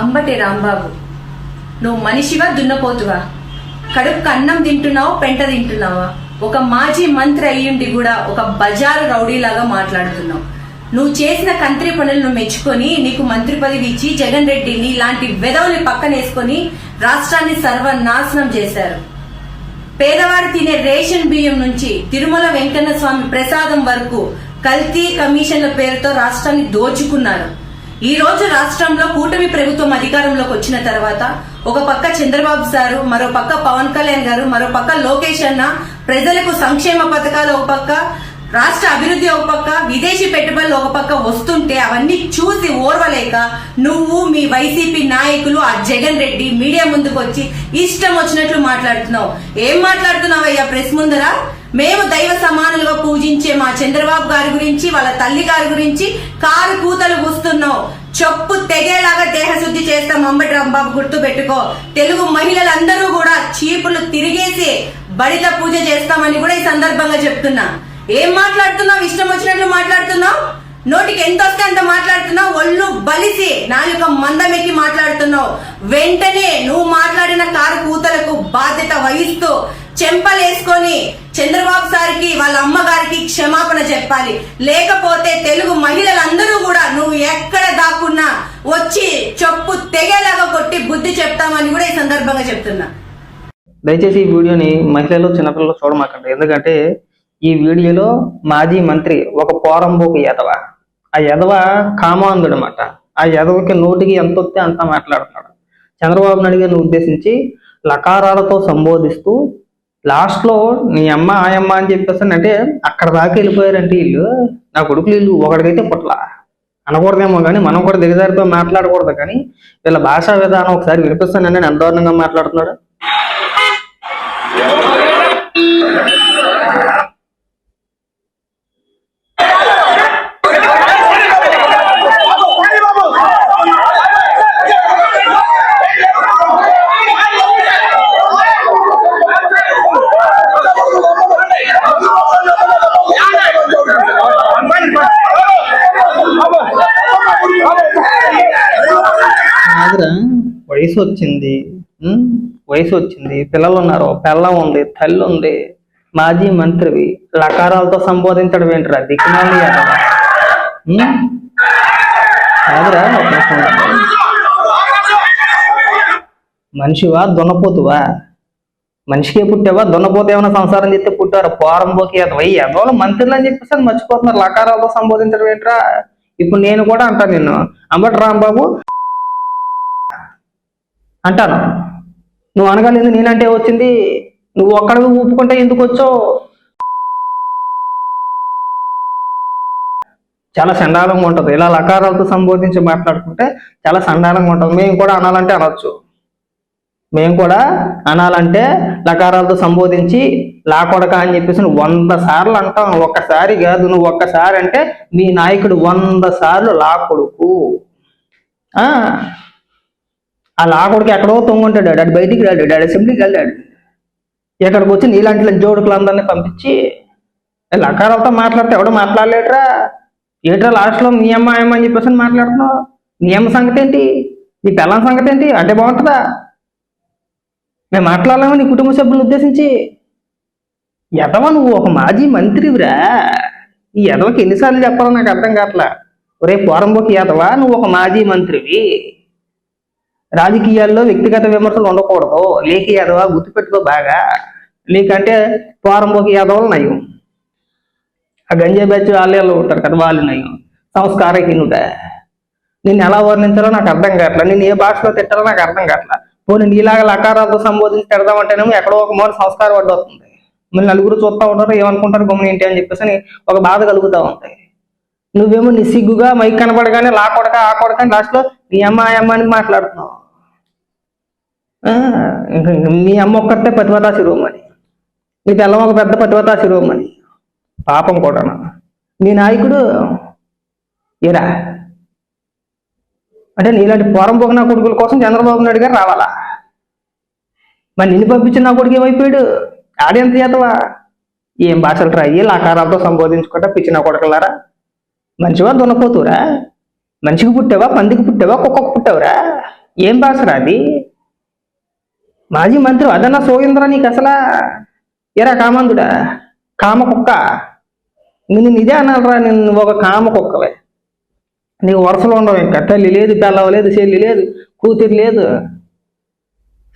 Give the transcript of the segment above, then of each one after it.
అంబటి రాంబాబు, నువ్వు మనిషివా దున్నపోతువా? కడుపుకు అన్నం తింటున్నావు, పెంట తింటున్నావా? ఒక మాజీ మంత్రి అయ్యుండి కూడా ఒక బజారు రౌడీలాగా మాట్లాడుతున్నావు. నువ్వు చేసిన కంత్రి పనులను మెచ్చుకొని నీకు మంత్రి పదవి ఇచ్చి జగన్ రెడ్డిని ఇలాంటి వెధవుని పక్కనేసుకొని రాష్ట్రాన్ని సర్వనాశనం చేశారు. పేదవాడు తినే రేషన్ బియ్యం నుంచి తిరుమల వెంకన్న స్వామి ప్రసాదం వరకు కల్తీ కమిషన్ల పేరుతో రాష్ట్రాన్ని దోచుకున్నారు. ఈ రోజు రాష్ట్రంలో కూటమి ప్రభుత్వం అధికారంలోకి వచ్చిన తర్వాత ఒక పక్క చంద్రబాబు సారు, మరో పక్క పవన్ కళ్యాణ్ గారు, మరో పక్క లోకేష్ అన్న ప్రజలకు సంక్షేమ పథకాలు ఒక పక్క, రాష్ట్ర అభివృద్ధి ఒక పక్క, విదేశీ పెట్టుబడులు ఒక పక్క వస్తుంటే అవన్నీ చూసి ఓర్వలేక నువ్వు మీ వైసీపీ నాయకులు ఆ జగన్ రెడ్డి మీడియా ముందుకు వచ్చి ఇష్టం వచ్చినట్లు మాట్లాడుతున్నావు. ఏం మాట్లాడుతున్నావయ్యా ప్రెస్ ముందర? మేము దైవ సమానులుగా పూజించే మా చంద్రబాబు గారి గురించి, వాళ్ళ తల్లి గారి గురించి కారు కూతలు కూస్తున్నావు. చెప్పు తెగేలాగా దేహశుద్ధి చేస్తాం అంబటి రాంబాబు, గుర్తు పెట్టుకో. తెలుగు మహిళలందరూ కూడా చీపులు తిరిగేసి బడిత పూజ చేస్తామని కూడా ఈ సందర్భంగా చెప్తున్నా. ఏం మాట్లాడుతున్నావు? ఇష్టం వచ్చినట్లు మాట్లాడుతున్నావు. నోటికి ఎంత వస్తే అంత మాట్లాడుతున్నావు. ఒళ్ళు బలిసి నాలుక మందమెక్కి మాట్లాడుతున్నావు. వెంటనే నువ్వు మాట్లాడిన కారు కూతలకు బాధ్యత వహిస్తూ చెంపలేసుకొని చంద్రబాబు సారికి, వాళ్ళ అమ్మగారికి క్షమాపణ చెప్పాలి. లేకపోతే తెలుగు మహిళలందరూ కూడా నువ్వు ఎక్కడ దాక్కున్నా వచ్చి చెప్పు తెగేలాగా కొట్టి బుద్ధి చెప్తామని కూడా ఈ సందర్భంగా చెప్తున్నా. దయచేసి ఈ వీడియోని మహిళలు చిన్నపిల్లలు చూడమాకండి. ఎందుకంటే ఈ వీడియోలో మాజీ మంత్రి ఒక పోరంబోకు ఎదవ, ఆ ఎదవ కామాంధుడు అన్నమాట. ఆ ఎదవకి నోటికి ఎంత వస్తే అంత మాట్లాడుతున్నాడు. చంద్రబాబు నాయుడు గారిని ఉద్దేశించి లకారాలతో సంబోధిస్తూ లాస్ట్ లో నీ అమ్మ ఆయమ్మ అని చెప్పేసి అంటే అక్కడ దాకా వెళ్ళిపోయారంటే వీళ్ళు, నా కొడుకులు వీళ్ళు ఒకడికైతే పుట్ల అనకూడదేమో కానీ మనం కూడా దిగజారితో మాట్లాడకూడదు. కానీ వీళ్ళ భాషా విధానం ఒకసారి వినిపిస్తానండి. నేను ఎంత దారుణంగా మాట్లాడుతున్నాడు. వయసు వచ్చింది, పిల్లలు ఉన్నారు, పిల్లం ఉంది, తల్లి ఉంది, మాజీ మంత్రివి, లకారాలతో సంబోధించడం ఏంటరా దిక్కుమాలి కాదురా. మనిషివా దున్నపోతువా? మనిషికే పుట్టావా? దున్నపోతే ఏమైనా సంసారం చేస్తే పుట్టారా? పోరంబోకి ఎదవలు మంత్రులు అని చెప్పేసి అని మర్చిపోతున్నారు. లకారాలతో సంబోధించడం ఏంట్రా? ఇప్పుడు నేను కూడా అంటాను, నిన్ను అంబటి రాంబాబు అంటాను. నువ్వు అనగలేదు, నేనంటే వచ్చింది. నువ్వు ఒక్కడివి ఊపుకుంటే ఎందుకు వచ్చావు? చాలా సండాలంగా ఉంటుంది. ఇలా లకారాలతో సంబోధించి మాట్లాడుకుంటే చాలా సండాలంగా ఉంటుంది. మేము కూడా అనాలంటే అనొచ్చు. మేము కూడా అనాలంటే లకారాలతో సంబోధించి లాకొడక అని చెప్పేసి 100 సార్లు అంటాం. ఒక్కసారి కాదు, నువ్వు ఒక్కసారి అంటే మీ నాయకుడు 100 సార్లు లాకొడుకు. ఆ లాకొడుకు ఎక్కడో తొంగుంటాడు, అటు బయటికి రాడు, డాడీ అసెంబ్లీకి వెళ్ళాడు. ఇక్కడికి వచ్చి నీలాంటి జోడుకులందరినీ పంపించి లకారాలతో మాట్లాడితే ఎవడో మాట్లాడలేట్రా. ఏట్రా లాస్ట్లో మీ అమ్మ అమ్మ అని చెప్పేసి మాట్లాడుతున్నావు. నీ అమ్మ సంగతి ఏంటి? నీ పిల్లల సంగతి ఏంటి? అంటే బాగుంటుందా? మేము మాట్లాడలేము నీ కుటుంబ సభ్యులను ఉద్దేశించి. ఎదవ నువ్వు ఒక మాజీ మంత్రివిరా. ఈ ఎదవకి ఎన్నిసార్లు చెప్పాలో నాకు అర్థం కావట్లా. ఒరే పోరంబోకి ఎదవ, నువ్వు ఒక మాజీ మంత్రివి. రాజకీయాల్లో వ్యక్తిగత విమర్శలు ఉండకూడదు. లేక ఎదవ గుర్తుపెట్టుకో బాగా. నీకంటే పోరంబోకి ఎదవలు నయం. ఆ గంజా బ్యాచ్ వాళ్ళు ఉంటారు కదా, వాళ్ళు నయం. సంస్కారహీనుడా. నిన్ను ఎలా వర్ణించాలో నాకు అర్థం కావట్లా. నేను ఏ భాషలో తిట్టాలో నాకు అర్థం కావట్లా. పోనీ నీలాగా లకారాలతో సంబోధించి తిడదామంటేనేమో ఎక్కడో ఒక మూల సంస్కారం అడ్డు వస్తుంది. మళ్ళీ నలుగురు చూస్తూ ఉంటారు, ఏమనుకుంటారు గమ్మున ఏంటి అని చెప్పేసి ఒక బాధ కలుగుతూ ఉంటాయి. నువ్వేమో నీ సిగ్గుగా మైక్ కనపడగానే లాకొడక ఆ కొడక లాస్ట్లో నీ అమ్మ ఆయమ్మ అని మాట్లాడుతున్నావు. మీ అమ్మ ఒక్కరితే పతివతా శిరోమణి, నీ పిల్లం ఒక పెద్ద పతివతా శిరోమణి. పాపం కూడా నీ నాయకుడు ఏరా అంటే నీలాంటి పోరంబోకు నా కొడుకుల కోసం చంద్రబాబు నాయుడు గారు రావాలా? మరి నిన్ను పంపించిన నా కొడుకు ఏమైపోయాడు? ఆడెంత చేతవా? ఏం భాషలు రాయి లకారాలతో సంబోధించుకుంటా పిచ్చిన కొడకలారా. మంచివా దున్నపోతురా? మనిషికి పుట్టావా, పందికి పుట్టావా, కుక్కకు పుట్టావురా? ఏం భాషరా అది? మాజీ మంత్రి అదన్నా సోయింద్రా నీకు అసలా? ఎరా కామందుడా, కామ కుక్క, నేను ఇదే అనాలరా, నేను ఒక కామ కుక్కవే. నీకు వరుసలు ఉండవు, ఇంకా తల్లి లేదు, పిల్లవ లేదు, చెల్లి లేదు, కూతురు లేదు.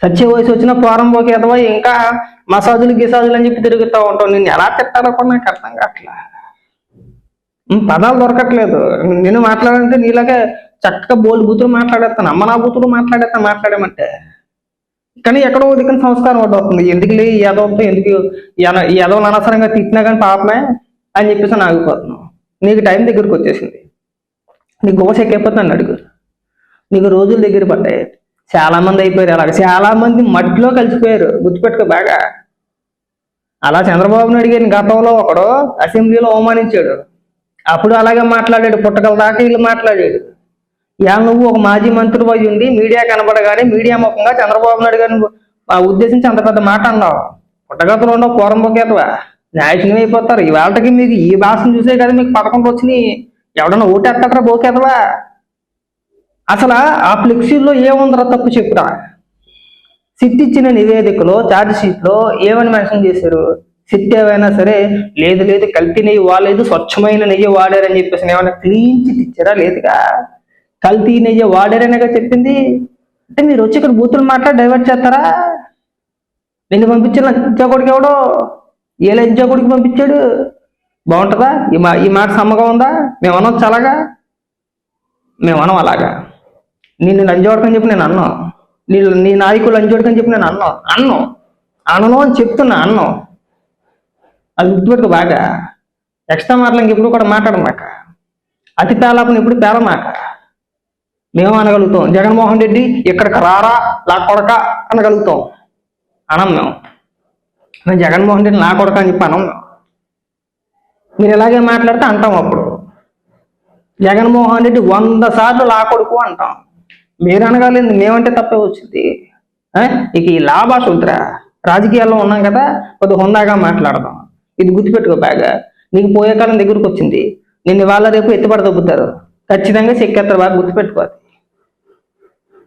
సత్య వయసు వచ్చిన పోరంబోకి ఎదవా ఇంకా మసాజులు గిసాజులు అని చెప్పి తిరుగుతూ ఉంటావు. నిన్ను ఎలా తిట్టాలో కూడా నాకు అర్థం కావట్లా. పదాలు దొరకట్లేదు. నేను మాట్లాడాలంటే నీలాగే చక్కగా బోల్డ్ బూతులు మాట్లాడేస్తాను, అమ్మ నా బూతులు మాట్లాడేమంటే. కానీ ఎక్కడో దిక్కున సంస్కారం ఒకటి వస్తుంది. ఎందుకు లే ఈ యదవతో, ఎందుకు ఈ యదవలు అనవసరంగా తిట్టినా కానీ పాపమే అని చెప్పేసి ఆగిపోతున్నావు. నీకు టైం దగ్గరికి వచ్చేసింది. నీకు గోస ఎక్కిపోతున్నాను అడుగు. నీకు రోజులు దగ్గర పడ్డాయి. చాలా మంది అయిపోయారు అలాగ, చాలా మంది మట్టిలో కలిసిపోయారు. గుర్తుపెట్టుకో బాగా. అలా చంద్రబాబు నాయుడు గారిని గతంలో ఒకడు అసెంబ్లీలో అవమానించాడు. అప్పుడు అలాగే మాట్లాడాడు, పుట్టకల దాకా వీళ్ళు మాట్లాడాడు. యా నువ్వు ఒక మాజీ మంత్రి పోయి ఉండి మీడియా కనబడగానే మీడియా ముఖంగా చంద్రబాబు నాయుడు గారిని ఉద్దేశించి అంత పెద్ద మాట అన్నావు. పుట్టగతులు ఉండవు, పూరంబోకేతవా, న్యాయసినం అయిపోతారు. ఇవాళకి మీకు ఈ భాషను చూసే కదా మీకు 11 వచ్చినాయి. ఎవడన్నా ఓటేస్తాడరా బోకేతవా? అసలు ఆ ఫ్లెక్సీల్లో ఏముందరా తప్పు చెప్పురా. సిట్ ఇచ్చిన నివేదికలో ఛార్జ్ షీట్లో ఏమని మెన్షన్ చేశారు? సిట్ ఏవైనా సరే లేదు లేదు కల్తీ నెయ్యి వాడలేదు, స్వచ్ఛమైన నెయ్యి వాడారని చెప్పేసి ఏమైనా క్లీన్ చిట్ ఇచ్చారా? లేదుగా. కల్తీ నెయ్యి వాడారనేగా చెప్పింది. అంటే మీరు వచ్చి ఇక్కడ బూతులు మాట్లాడి డైవర్ట్ చేస్తారా? నిన్ను పంపించిన లంచగొడికి ఎవడో, ఏ లంచగొడికి పంపించాడు? బాగుంటుందా ఈ మాట? సమ్మగా ఉందా? మేము అనొచ్చు అలాగా? మేము అనం అలాగా. నిన్ను లంచగొడకని చెప్పి నేను అన్నాం, నీ నాయకులు లంచగొడకని చెప్పి నేను అన్నను అని చెప్తున్నా. అది గుర్తుపెట్టుకో బాగా. ఎక్స్ట్రా మాటలు ఇంకెప్పుడు కూడా మాట్లాడమాక. అతి పేలాపని ఎప్పుడు పేలమాక. మేము అనగలుగుతాం జగన్మోహన్ రెడ్డి ఇక్కడికి రారా నా కొడక అనగలుగుతాం. అనం మేము జగన్మోహన్ రెడ్డి నా కొడక అని చెప్పి అనం. మీరు ఇలాగే మాట్లాడితే అంటాం. అప్పుడు జగన్మోహన్ రెడ్డి 100 సార్లు నా కొడుకు అంటాం. మీరు అనగలేదు, మేమంటే తప్పే వచ్చింది. ఇక ఈ లాభాష వద్దురా. రాజకీయాల్లో ఉన్నాం కదా, కొద్దిగా హుందాగా మాట్లాడదాం. ఇది గుర్తుపెట్టుకో బాగా. నీకు పోయే కాలం దగ్గరకు వచ్చింది. నిన్ను వాళ్ళ రేపు ఎత్తుపడ దొబ్బుతారు, ఖచ్చితంగా చెక్కేస్తారు. బాగా గుర్తుపెట్టుకోవాలి.